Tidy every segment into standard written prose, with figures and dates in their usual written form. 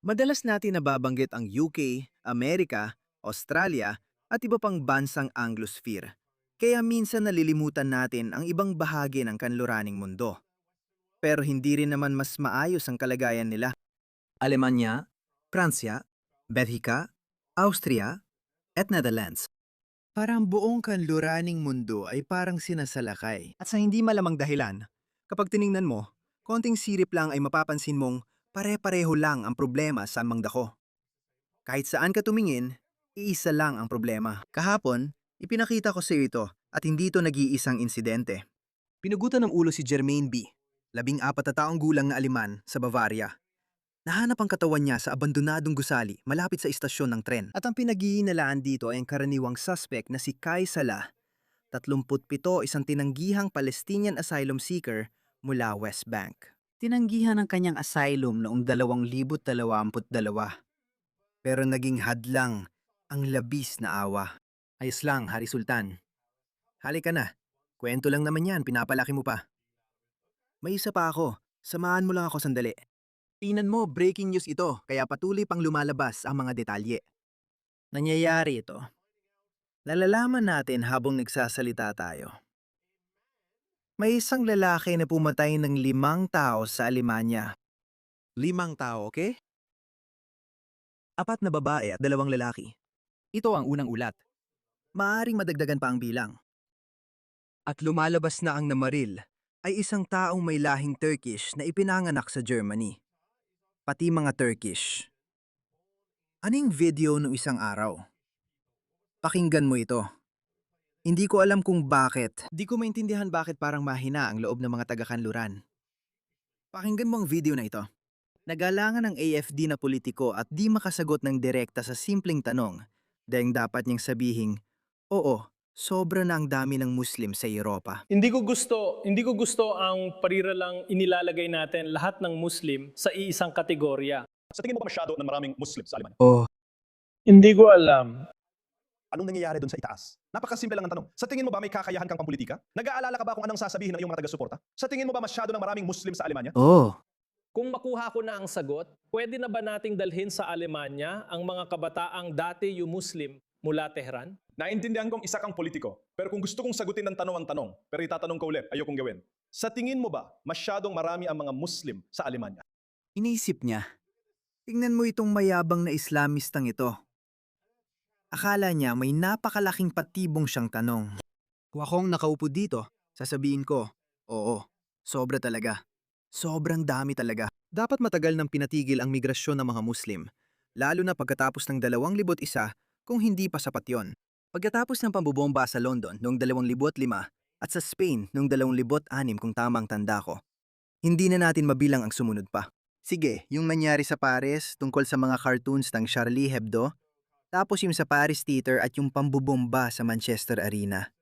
Madalas natin nababanggit ang UK, Amerika, Australia at iba pang bansang Anglosphere. Kaya minsan nalilimutan natin ang ibang bahagi ng kanluraning mundo. Pero hindi rin naman mas maayos ang kalagayan nila. Alemanya, Pransya, Belhika, Austria, at Netherlands. Parang buong kanluraning mundo ay parang sinasalakay. At sa hindi malamang dahilan, kapag tiningnan mo, konting sirip lang ay mapapansin mong pare-pareho lang ang problema sa mangdako. Kahit saan ka tumingin, iisa lang ang problema. Kahapon, ipinakita ko sa iyo ito at hindi ito nag-iisang insidente. Pinugutan ng ulo si Jermaine B., 14 na taong gulang na Aleman sa Bavaria. Nahanap ang katawan niya sa abandonadong gusali malapit sa istasyon ng tren. At ang pinag-iinalaan dito ay ang karaniwang suspect na si Kai Salah, 37, isang tinanggihang Palestinian asylum seeker mula West Bank. Tinanggihan ang kanyang asylum noong 2022. Pero naging hadlang ang labis na awa. Ayos lang, Hari Sultan. Halika na. Kwento lang naman yan, pinapalaki mo pa. May isa pa ako. Samahan mo lang ako sandali. Tingnan mo, breaking news ito, kaya patuloy pang lumalabas ang mga detalye. Nangyayari ito. Nalalaman natin habang nagsasalita tayo. May isang lalaki na pumatay ng 5 tao sa Alemanya. 5 tao, okay? 4 na babae at 2 lalaki. Ito ang unang ulat. Maaring madagdagan pa ang bilang. At lumalabas na ang namaril ay isang taong may lahing Turkish na ipinanganak sa Germany. Pati mga Turkish. Aning video noong isang araw? Pakinggan mo ito. Hindi ko alam kung bakit. Di ko maintindihan bakit parang mahina ang loob ng mga taga-kanluran. Pakinggan mo ang video na ito. Nagalangan ng AFD na politiko at di makasagot ng direkta sa simpleng tanong. Dahil dapat niyang sabihing, oo, sobra na ang dami ng Muslim sa Europa. Hindi ko gusto ang pariralang inilalagay natin lahat ng Muslim sa iisang kategorya. Sa tingin mo ba masyado na maraming Muslim sa Alemanya? Oh, Hindi ko alam. Anong nangyayari doon sa itaas? Napakasimple lang ang tanong. Sa tingin mo ba may kakayahan kang pampolitika? Nag-aalala ka ba kung anong sasabihin ng iyong mga taga-suporta? Sa tingin mo ba masyado na maraming Muslim sa Alemanya? oh. Kung makuha ko na ang sagot, pwede na ba nating dalhin sa Alemanya ang mga kabataang dati yung Muslim mula Tehran? Naintindihan kong isa kang politiko, pero kung gusto kong sagutin ng tanong ang tanong, pero itatanong ko ulit, ayokong gawin. Sa tingin mo ba masyadong marami ang mga Muslim sa Alemanya? Iniisip niya. Tingnan mo itong mayabang na Islamistang ito. Akala niya may napakalaking patibong siyang tanong. Kung akong nakaupo dito, sasabihin ko, oo, sobra talaga. Sobrang dami talaga. Dapat matagal nang pinatigil ang migrasyon ng mga Muslim, lalo na pagkatapos ng 2001 kung hindi pa sapat yon. Pagkatapos ng pambobomba sa London noong 2005 at sa Spain noong 2006 kung tamang tanda ko, hindi na natin mabilang ang sumunod pa. Sige, yung nangyari sa Paris tungkol sa mga cartoons ng Charlie Hebdo, tapos yung sa Paris Theater at yung pambobomba sa Manchester Arena.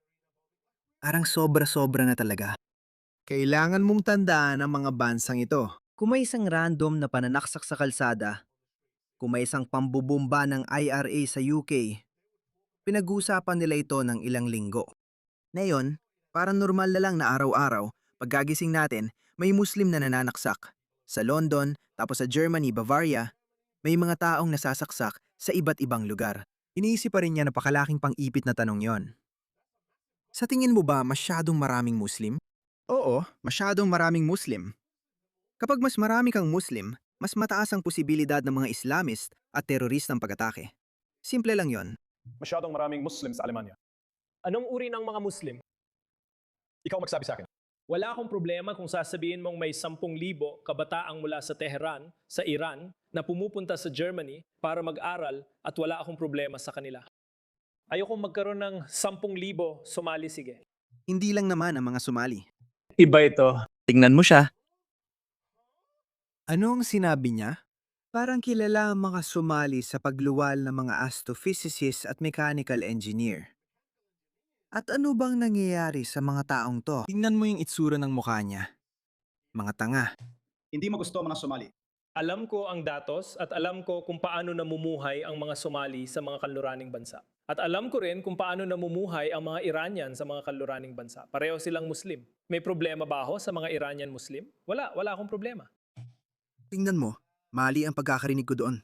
Parang sobra-sobra na talaga. Kailangan mong tandaan ang mga bansang ito. Kung may isang random na pananaksak sa kalsada, kung may isang pambobomba ng IRA sa UK, pinag-uusapan nila ito ng ilang linggo. Ngayon, parang normal na lang na araw-araw, pagkagising natin, may Muslim na nananaksak. Sa London, tapos sa Germany, Bavaria, may mga taong nasasaksak sa iba't ibang lugar. Iniisip pa rin niya napakalaking pang-ipit na tanong yon. Sa tingin mo ba masyadong maraming Muslim? Oo, masyadong maraming Muslim. Kapag mas marami kang Muslim, mas mataas ang posibilidad ng mga Islamist at teroristang pag-atake. Simple lang yon. Masyadong maraming Muslim sa Alemanya. Anong uri ng mga Muslim? Ikaw magsabi sa akin. Wala akong problema kung sasabihin mong may 10,000 kabataang mula sa Tehran, sa Iran, na pumupunta sa Germany para mag-aral at wala akong problema sa kanila. Ayokong magkaroon ng 10,000 Somali, sige. Hindi lang naman ang mga Somali. Iba ito. Tingnan mo siya. Anong sinabi niya? Parang kilala ang mga Somali sa pagluwal ng mga astrophysicist at mechanical engineer. At ano bang nangyayari sa mga taong to? Tingnan mo yung itsura ng mukha niya. Mga tanga. Hindi mo gusto mga Somali. Alam ko ang datos at alam ko kung paano namumuhay ang mga Somali sa mga kanluraning bansa. At alam ko rin kung paano namumuhay ang mga Iranian sa mga kanluraning bansa. Pareho silang Muslim. May problema ba ako sa mga Iranian Muslim? Wala akong problema. Tingnan mo, Mali ang pagkakarinig ko doon.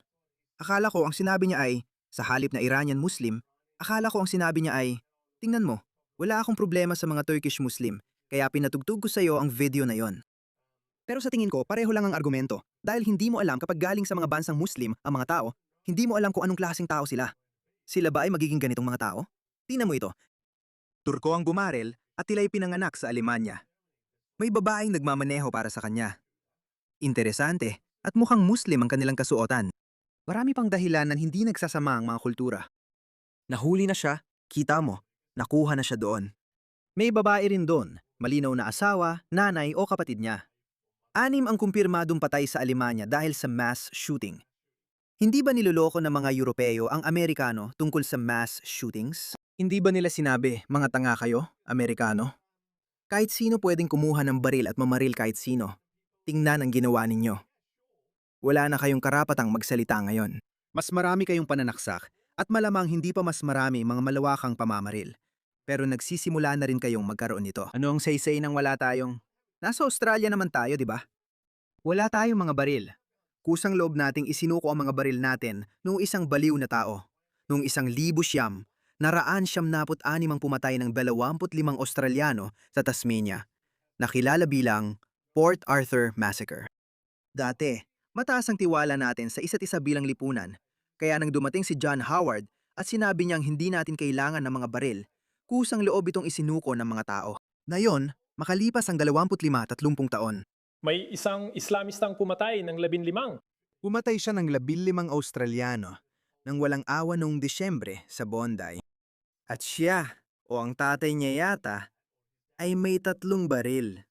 Akala ko ang sinabi niya ay, sa halip na Iranian Muslim, akala ko ang sinabi niya ay, tingnan mo, wala akong problema sa mga Turkish Muslim, kaya pinatugtog ko sa iyo ang video na yon. Pero sa tingin ko, pareho lang ang argumento. Dahil hindi mo alam kapag galing sa mga bansang Muslim ang mga tao, hindi mo alam kung anong klaseng tao sila. Sila ba ay magiging ganitong mga tao? Tingnan mo ito. Turko ang bumarel at tila'y pinanganak sa Alemanya. May babaeng nagmamaneho para sa kanya. Interesante, at mukhang Muslim ang kanilang kasuotan. Marami pang dahilan na hindi nagsasama ang mga kultura. Nahuli na siya, kita mo, nakuha na siya doon. May babae rin doon, malinaw na asawa, nanay o kapatid niya. 6 ang kumpirmadong patay sa Alemanya dahil sa mass shooting. Hindi ba niloloko ng mga Europeo ang Amerikano tungkol sa mass shootings? Hindi ba nila sinabi, mga tanga kayo, Amerikano? Kahit sino pwedeng kumuha ng baril at mamaril kahit sino. Tingnan ang ginawa ninyo. Wala na kayong karapatang magsalita ngayon. Mas marami kayong pananaksak at malamang hindi pa mas marami mga malawakang pamamaril. Pero nagsisimula na rin kayong magkaroon nito. Ano ang say-say nang wala tayong... Nasa Australia naman tayo, di ba? Wala tayong mga baril. Kusang loob nating isinuko ang mga baril natin noong isang baliw na tao. Noong 1900, naraan 76 ang pumatay ng 25 Australiano sa Tasmania, nakilala bilang Port Arthur Massacre. Dati, mataas ang tiwala natin sa isa't isa bilang lipunan, kaya nang dumating si John Howard at sinabi niyang hindi natin kailangan ng mga baril, kusang loob itong isinuko ng mga tao. Ngayon, makalipas ang 25-30 taon. May isang Islamistang pumatay ng 15. Pumatay siya ng 15 Australiano nang walang awa noong Disyembre sa Bondi. At siya, o ang tatay niya yata, ay may 3 baril.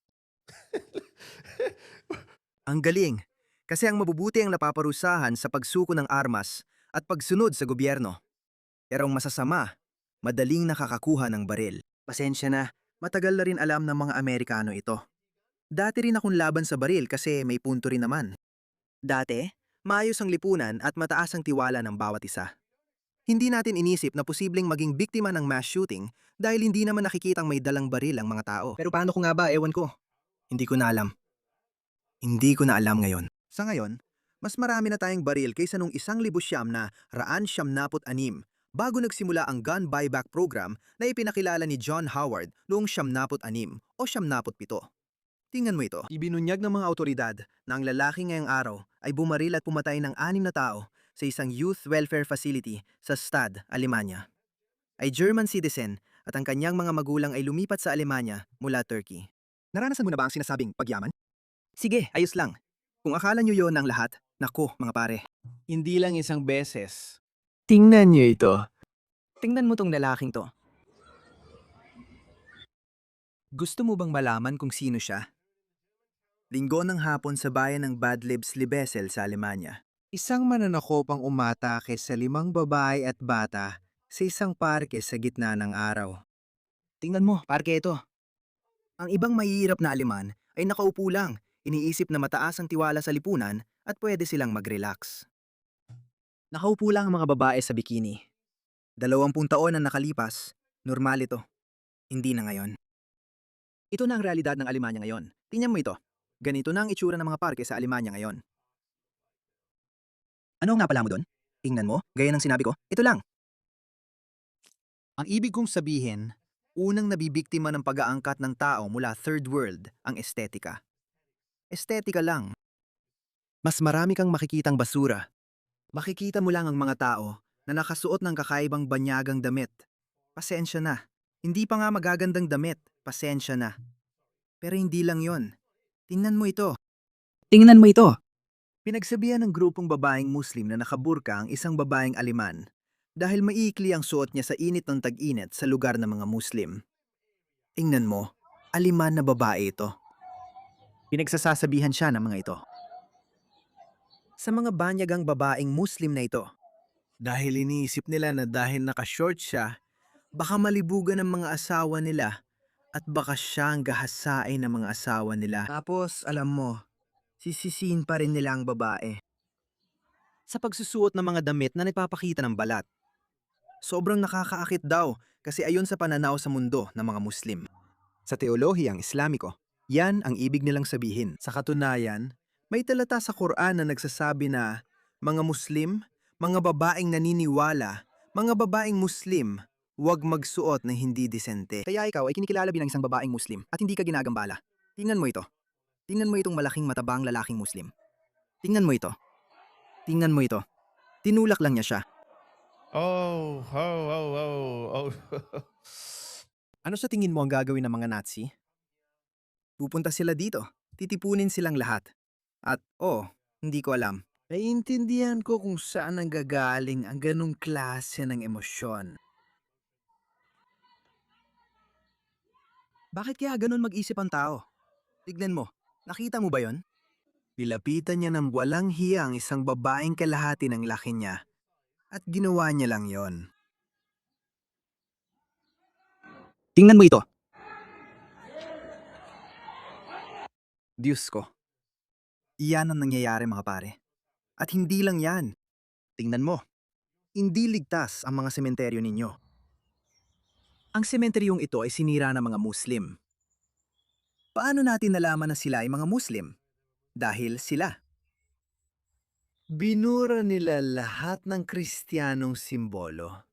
Ang galing, kasi ang mabubuti ang napaparusahan sa pagsuko ng armas at pagsunod sa gobyerno. Pero ang masasama, madaling nakakakuha ng baril. Pasensya na, matagal na rin alam ng mga Amerikano ito. Dati rin akong laban sa baril kasi may punto rin naman. Dati, maayos ang lipunan at mataas ang tiwala ng bawat isa. Hindi natin inisip na posibleng maging biktima ng mass shooting dahil hindi naman nakikitang may dalang baril ang mga tao. Pero paano ko nga ba? Ewan ko. Hindi ko na alam. Hindi ko na alam ngayon. Sa ngayon, mas marami na tayong baril kaysa nung 1,900 na 176 bago nagsimula ang gun buyback program na ipinakilala ni John Howard noong 76 o 77. Tingnan mo ito. Ibinunyag ng mga otoridad na ang lalaki ngayong araw ay bumaril at pumatay ng 6 na tao sa isang youth welfare facility sa Stad, Alemanya. Ay German citizen at ang kanyang mga magulang ay lumipat sa Alemanya mula Turkey. Naranasan mo na ba ang sinasabing pagyaman? Sige, ayos lang. Kung akala nyo yon ang lahat, nako mga pare. Hindi lang isang beses. Tingnan nyo ito. Tingnan mo tong lalaking to. Gusto mo bang malaman kung sino siya? Linggo ng hapon sa bayan ng Bad Liebes-Libesel sa Alemanya. Isang mananakopang umatake sa 5 babae at bata sa isang parke sa gitna ng araw. Tingnan mo, parke ito. Ang ibang mahihirap na Aleman ay nakaupo lang, iniisip na mataas ang tiwala sa lipunan at pwede silang mag-relax. Nakaupo lang ang mga babae sa bikini. 20 taon na nakalipas, normal ito. Hindi na ngayon. Ito na ang realidad ng Alemanya ngayon. Tingnan mo ito. Ganito na ang itsura ng mga parke sa Alemanya ngayon. Ano nga pala mo doon? Tingnan mo, gaya ng sinabi ko, ito lang. Ang ibig kong sabihin, unang nabibiktima ng pag-aangkat ng tao mula third world ang estetika. Estetika lang. Mas marami kang makikitang basura. Makikita mo lang ang mga tao na nakasuot ng kakaibang banyagang damit. Pasensya na. Hindi pa nga magagandang damit. Pasensya na. Pero hindi lang yon. Tingnan mo ito. Tingnan mo ito. Pinagsabihan ng grupong babaeng Muslim na nakaburka ang isang babaeng Aleman dahil maiikli ang suot niya sa init ng tag-init sa lugar ng mga Muslim. Tingnan mo, Aleman na babae ito. Pinagsasasabihan siya ng mga ito. Sa mga banyagang babaeng Muslim na ito. Dahil iniisip nila na dahil nakashort siya, baka malibugan ng mga asawa nila at baka siya ang gahasain ng mga asawa nila. Tapos, alam mo, sisisiin pa rin nila ang babae. Sa pagsusuot ng mga damit na nagpapakita ng balat. Sobrang nakakaakit daw kasi ayon sa pananaw sa mundo ng mga Muslim. Sa teolohiyang Islamiko, yan ang ibig nilang sabihin. Sa katunayan, May talata sa Quran na nagsasabi na mga Muslim, mga babaeng naniniwala, mga babaeng Muslim, huwag magsuot na hindi disente. Kaya ikaw ay kinikilala bilang isang babaeng Muslim at hindi ka ginagambala. Tingnan mo ito. Tingnan mo itong malaking matabang lalaking Muslim. Tingnan mo ito. Tingnan mo ito. Tinulak lang niya siya. Oh, oh, oh, oh, oh. Ano sa tingin mo ang gagawin ng mga Nazi? Pupunta sila dito. Titipunin silang lahat. At hindi ko alam. Naiintindihan ko kung saan nanggagaling ang ganong klase ng emosyon. Bakit kaya ganon mag-isip ang tao? Tignan mo, nakita mo ba yon? Nilapitan niya ng walang hiya ang isang babaeng kalahati ng laki niya at ginawa niya lang yon. Tingnan mo ito. Diyos ko. Iyan ang nangyayari mga pare. At hindi lang yan. Tingnan mo. Hindi ligtas ang mga sementeryo ninyo. Ang sementeryong ito ay sinira ng mga Muslim. Paano natin nalaman na sila ay mga Muslim? Dahil sila. Binura nila lahat ng Kristiyanong simbolo.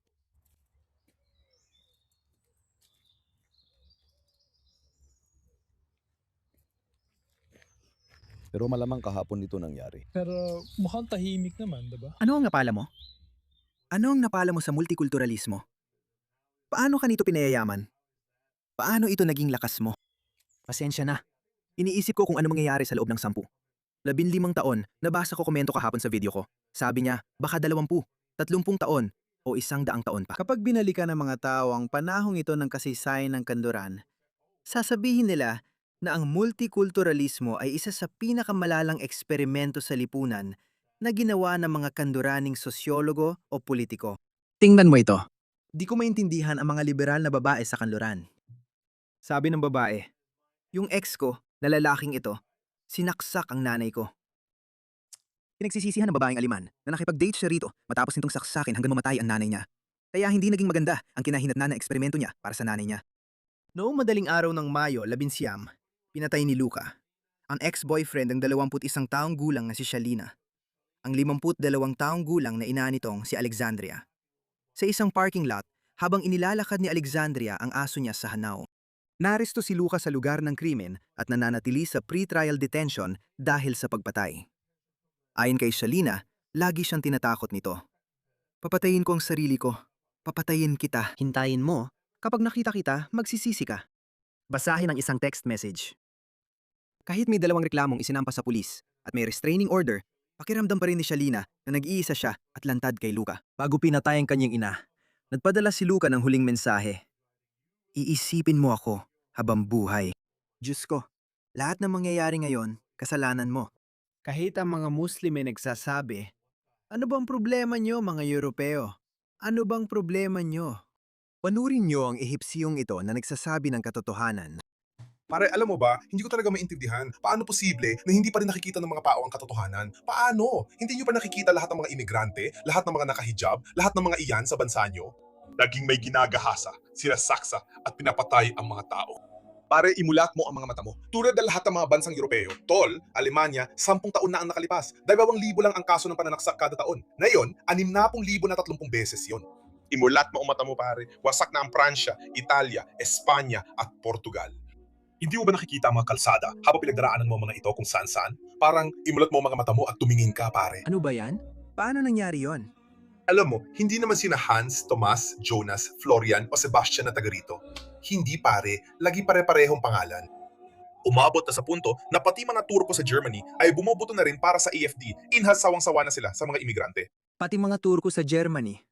Pero malamang kahapon ito nangyari. Pero mukhang tahimik naman, diba? Ano ang napala mo? Ano ang napala mo sa multikulturalismo? Paano ka nito pinayayaman? Paano ito naging lakas mo? Pasensya na. Iniisip ko kung ano mangyayari sa loob ng 10. 15 taon, nabasa ko komento kahapon sa video ko. Sabi niya, baka 20, 30 taon, o 100 taon pa. Kapag binalikan ng mga tao ang panahong ito ng kasaysayan ng kanluran, sasabihin nila na ang multikulturalismo ay isa sa pinakamalalang eksperimento sa lipunan na ginawa ng mga kanduraning sosyologo o politiko. Tingnan mo ito. Di ko maintindihan ang mga liberal na babae sa kanluran. Sabi ng babae, yung ex ko, na lalaking ito, sinaksak ang nanay ko. Pinagsisisihan ng babaeng Aliman na nakipag-date siya rito matapos nitong saksakin hanggang mamatay ang nanay niya. Kaya hindi naging maganda ang kinahinatnan na eksperimento niya para sa nanay niya. Noong madaling araw ng Mayo 11, pinatay ni Luca, ang ex-boyfriend ng 21 taong gulang na si Shalina, ang 52 taong gulang na ina nitong si Alexandria. Sa isang parking lot, habang inilalakad ni Alexandria ang aso niya sa Hanau. Naresto si Luca sa lugar ng krimen at nananatili sa pre-trial detention dahil sa pagpatay. Ayon kay Shalina, lagi siyang tinatakot nito. Papatayin ko ang sarili ko. Papatayin kita. Hintayin mo. Kapag nakita kita, magsisisi ka. Basahin ang isang text message. Kahit may 2 reklamong isinampa sa pulis at may restraining order, pakiramdam pa rin ni Shalina na nag-iisa siya at lantad kay Luca. Bago pinatay ang kanyang ina, nagpadala si Luca ng huling mensahe. Iisipin mo ako habang buhay. Diyos ko, lahat ng mangyayari ngayon, kasalanan mo. Kahit ang mga Muslim ay nagsasabi, ano bang problema nyo mga Europeo? Ano bang problema nyo? Panurin nyo ang Ehipsiyong ito na nagsasabi ng katotohanan. Pare, alam mo ba, hindi ko talaga maintindihan. Paano posible na hindi pa rin nakikita ng mga tao ang katotohanan? Paano? Hindi nyo pa nakikita lahat ng mga imigrante, lahat ng mga nakahijab, lahat ng mga iyan sa bansa nyo? Naging may ginagahasa, sinasaksa at pinapatay ang mga tao. Pare, imulat mo ang mga mata mo. Tulad ng lahat ng mga bansang Europeo, Tol, Alemanya, 10 taon na ang nakalipas. 2,000 lang ang kaso ng pananaksak kada taon. Ngayon, 60,030 beses yon. Imulat mo ang mata mo, pare. Wasak na ang Pransya, Italia, Espanya at Portugal. Hindi mo ba nakikita ang mga kalsada habang pinagdaraanan mo ang mga ito kung saan-saan? Parang imulat mo ang mga mata mo at tumingin ka, pare. Ano ba yan? Paano nangyari yon? Alam mo, hindi naman sina Hans, Tomas, Jonas, Florian o Sebastian na taga rito. Hindi pare, lagi pare-parehong pangalan. Umabot na sa punto na pati mga Turko sa Germany ay bumoboto na rin para sa AfD. Inhas sawang-sawa na sila sa mga imigrante. Pati mga Turko sa Germany.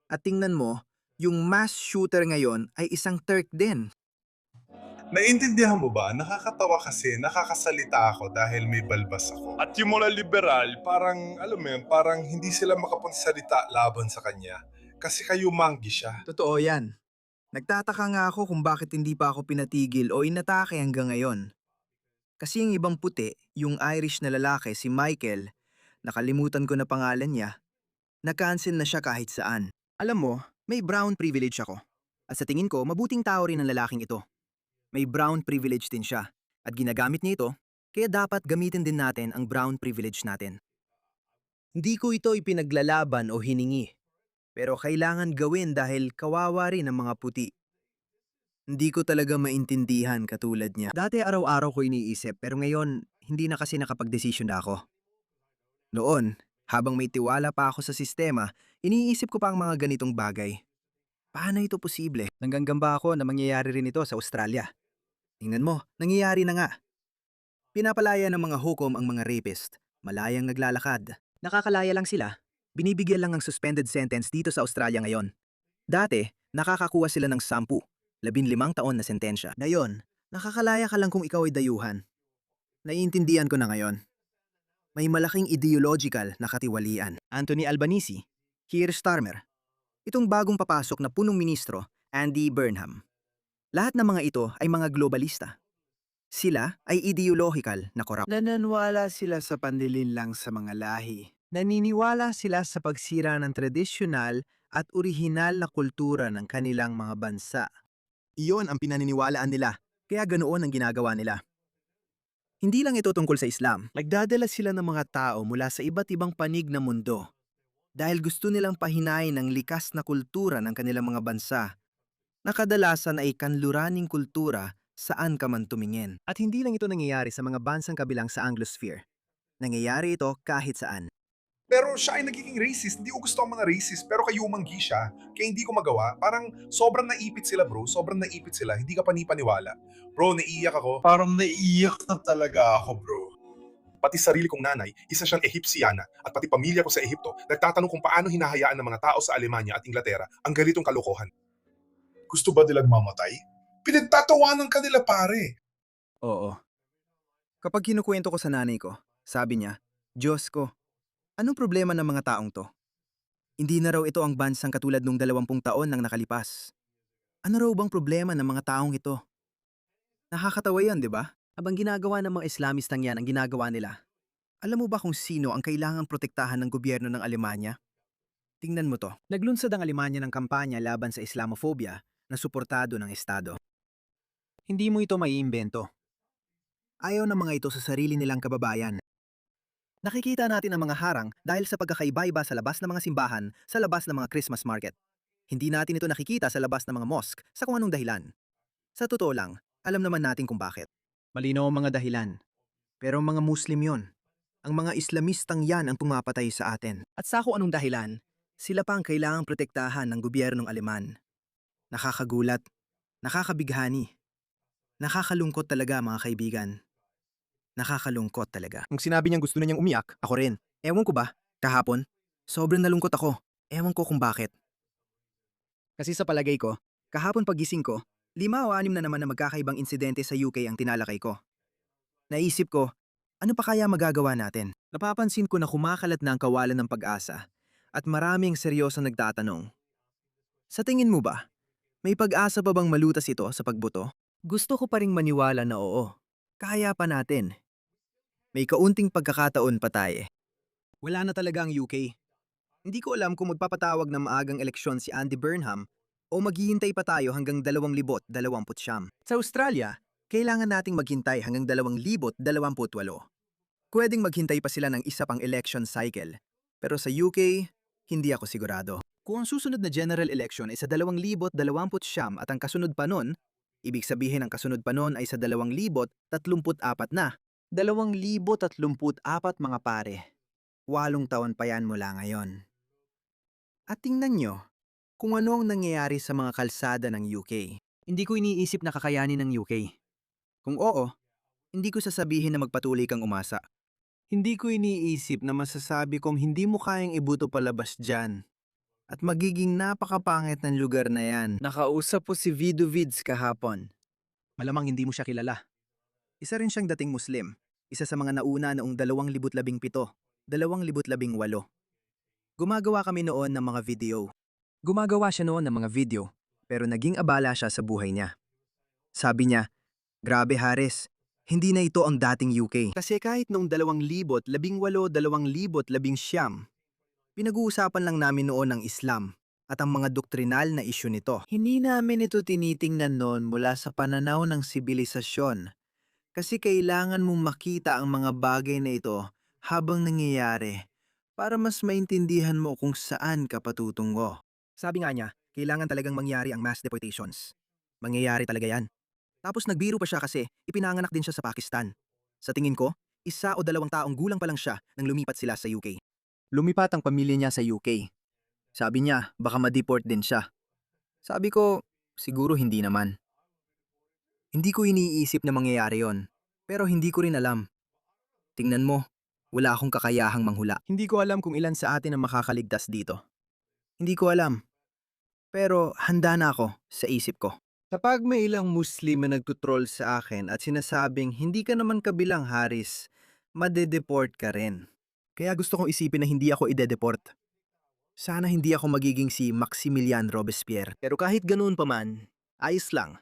At tingnan mo, yung mass shooter ngayon ay isang Turk din. Naiintindihan mo ba? Nakakatawa kasi nakakasalita ako dahil may balbas ako. At yung mga liberal, parang, alam mo yun, parang hindi sila makapagsalita laban sa kanya. Kasi kayo manggi siya. Totoo yan. Nagtataka nga ako kung bakit hindi pa ako pinatigil o inatake hanggang ngayon. Kasi yung ibang puti, yung Irish na lalaki, si Michael, nakalimutan ko na pangalan niya, na-cancel na siya kahit saan. Alam mo, may brown privilege ako. At sa tingin ko, mabuting tao rin ang lalaking ito. May brown privilege din siya. At ginagamit niya ito Kaya dapat gamitin din natin ang brown privilege natin. Hindi ko ito ipinaglalaban o hiningi, pero kailangan gawin dahil kawawa rin ang mga puti. Hindi ko talaga maintindihan katulad niya. Dati araw-araw ko iniisip pero ngayon hindi na kasi nakapagdesisyon na ako. Noon, habang may tiwala pa ako sa sistema, iniisip ko pa ang mga ganitong bagay. Paano ito posible? Nanggagamba ako na mangyayari rin ito sa Australia. Tingnan mo, nangyayari na nga. Pinapalaya ng mga hukom ang mga rapist. Malayang naglalakad. Nakakalaya lang sila. Binibigyan lang ng suspended sentence dito sa Australia ngayon. Dati, nakakakuha sila ng 10, 15 taon na sentensya. Ngayon, nakakalaya ka lang kung ikaw ay dayuhan. Naiintindihan ko na ngayon. May malaking ideological na katiwalian. Anthony Albanese, Keir Starmer. Itong bagong papasok na punong ministro, Andy Burnham. Lahat ng mga ito ay mga globalista. Sila ay ideological na korap. Nananwala sila sa panlilinlang sa mga lahi. Naniniwala sila sa pagsira ng tradisyonal at orihinal na kultura ng kanilang mga bansa. Iyon ang pinaniniwalaan nila, kaya ganoon ang ginagawa nila. Hindi lang ito tungkol sa Islam. Nagdadala sila ng mga tao mula sa iba't ibang panig ng mundo dahil gusto nilang pahinain ang likas na kultura ng kanilang mga bansa na kadalasan ay kanluraning kultura saan ka man tumingin. At hindi lang ito nangyayari sa mga bansang kabilang sa Anglosphere. Nangyayari ito kahit saan. Pero siya ay nagiging racist. Hindi ko gusto ang mga racist, pero kayumanggi siya. Kaya hindi ko magawa. Parang sobrang naipit sila, bro. Sobrang naipit sila. Hindi ka panipaniwala. Bro, naiiyak ako. Parang naiiyak na talaga ako, bro. Pati sarili kong nanay, isa siyang Ehipsyana, at pati pamilya ko sa Ehipto, nagtatanong kung paano hinahayaan ng mga tao sa Alemanya at Inglaterra ang ganitong kalokohan. Gusto ba nilang mamatay? Pinagtatawanan ka nila, pare. Oo. Kapag kinukwento ko sa nanay ko, sabi niya, Diyos ko, anong problema ng mga taong to? Hindi na raw ito ang bansang katulad nung 20 taon nang nakalipas. Ano raw bang problema ng mga taong ito? Nakakatawa yan, di ba? Habang ginagawa ng mga Islamistang yan ang ginagawa nila. Alam mo ba kung sino ang kailangang protektahan ng gobyerno ng Alemanya? Tingnan mo to. Naglunsad ang Alemanya ng kampanya laban sa Islamophobia na suportado ng Estado. Hindi mo ito maiimbento. Ayaw ng mga ito sa sarili nilang kababayan. Nakikita natin ang mga harang dahil sa pagkakaiba-iba sa labas ng mga simbahan, sa labas ng mga Christmas market. Hindi natin ito nakikita sa labas ng mga mosque sa kung anong dahilan. Sa totoo lang, alam naman natin kung bakit. Malinaw ang mga dahilan. Pero mga Muslim yon. Ang mga Islamistang yan ang pumapatay sa atin. At sa kung anong dahilan, sila pa ang kailangang protektahan ng gobyernong Aleman. Nakakagulat, nakakabighani, nakakalungkot talaga mga kaibigan. Nakakalungkot talaga. Kung sinabi niyang gusto na niyang umiyak, ako rin. Ewan ko ba, kahapon, sobrang nalungkot ako. Ewan ko kung bakit. Kasi sa palagay ko, kahapon pagising ko, 5 o 6 na naman na magkakaibang insidente sa UK ang tinalakay ko. Naisip ko, ano pa kaya magagawa natin? Napapansin ko na kumakalat na ang kawalan ng pag-asa at maraming seryosong nagtatanong. Sa tingin mo ba, may pag-asa pa bang malutas ito sa pagboto? Gusto ko pa ring maniwala na oo. Kaya pa natin. May kaunting pagkakataon pa tayo. Wala na talaga ang UK. Hindi ko alam kung magpapatawag ng maagang eleksyon si Andy Burnham o maghihintay pa tayo hanggang 2029. Sa Australia, kailangan nating maghintay hanggang 2028. Pwedeng maghintay pa sila ng isa pang election cycle. Pero sa UK, hindi ako sigurado. Kung ang susunod na general election ay sa 2029 at ang kasunod pa nun, ibig sabihin ang kasunod pa nun ay sa 2034 na. 2034 mga pare. 8 taon pa yan mula ngayon. At tingnan nyo kung ano ang nangyayari sa mga kalsada ng UK. Hindi ko iniisip na kakayanin ng UK. Kung oo, hindi ko sasabihin na magpatuloy kang umasa. Hindi ko iniisip na masasabi kong hindi mo kayang ibuto palabas dyan. At magiging napakapangit ng lugar na yan. Nakausap po si Vidovids kahapon. Malamang hindi mo siya kilala. Isa rin siyang dating Muslim. Isa sa mga nauna noong 2017, 2018. Gumagawa kami noon ng mga video. Gumagawa siya noon ng mga video, pero naging abala siya sa buhay niya. Sabi niya, grabe Haris, hindi na ito ang dating UK. Kasi kahit noong 2018, 2019, pinag-uusapan lang namin noon ang Islam at ang mga doktrinal na isyu nito. Hindi namin ito tinitingnan noon mula sa pananaw ng sibilisasyon. Kasi kailangan mong makita ang mga bagay na ito habang nangyayari para mas maintindihan mo kung saan ka patutungo. Sabi nga niya, kailangan talagang mangyari ang mass deportations. Mangyayari talaga yan. Tapos nagbiro pa siya kasi ipinanganak din siya sa Pakistan. Sa tingin ko, 1 o 2 taong gulang pa lang siya nang lumipat sila sa UK. Lumipat ang pamilya niya sa UK. Sabi niya, baka ma-deport din siya. Sabi ko, siguro hindi naman. Hindi ko iniisip na mangyayari yon, pero hindi ko rin alam. Tingnan mo, wala akong kakayahang manghula. Hindi ko alam kung ilan sa atin ang makakaligtas dito. Hindi ko alam, pero handa na ako sa isip ko. Kapag may ilang Muslim na nagtutroll sa akin at sinasabing hindi ka naman kabilang Haris, madedeport ka rin. Kaya gusto kong isipin na hindi ako idedeport. Sana hindi ako magiging si Maximilian Robespierre. Pero kahit ganoon pa man, ayos lang.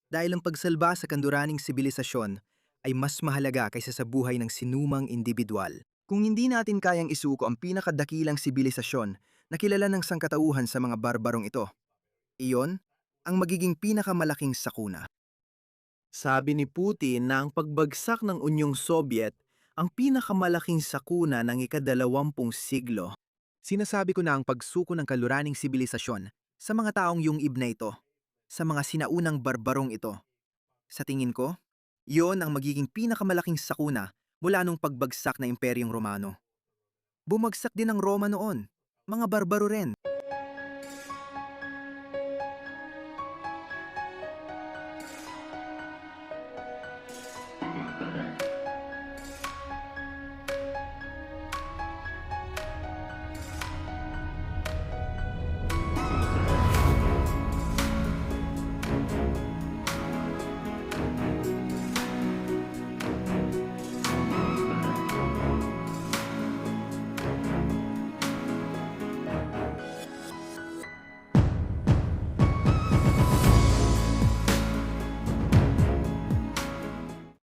Dahil ang pagsalba sa kanduraning sibilisasyon ay mas mahalaga kaysa sa buhay ng sinumang individual. Kung hindi natin kayang isuko ang pinakadakilang sibilisasyon na kilala ng sangkatauhan sa mga barbarong ito, iyon ang magiging pinakamalaking sakuna. Sabi ni Putin na ang pagbagsak ng Unyong Soviet ang pinakamalaking sakuna ng ika-20 siglo. Sinasabi ko na ang pagsuko ng kaluraning sibilisasyon sa mga taong yung ibna ito, sa mga sinaunang barbarong ito. Sa tingin ko, yon ang magiging pinakamalaking sakuna mula nung pagbagsak na Imperyong Romano. Bumagsak din ang Roma noon, mga barbaro rin.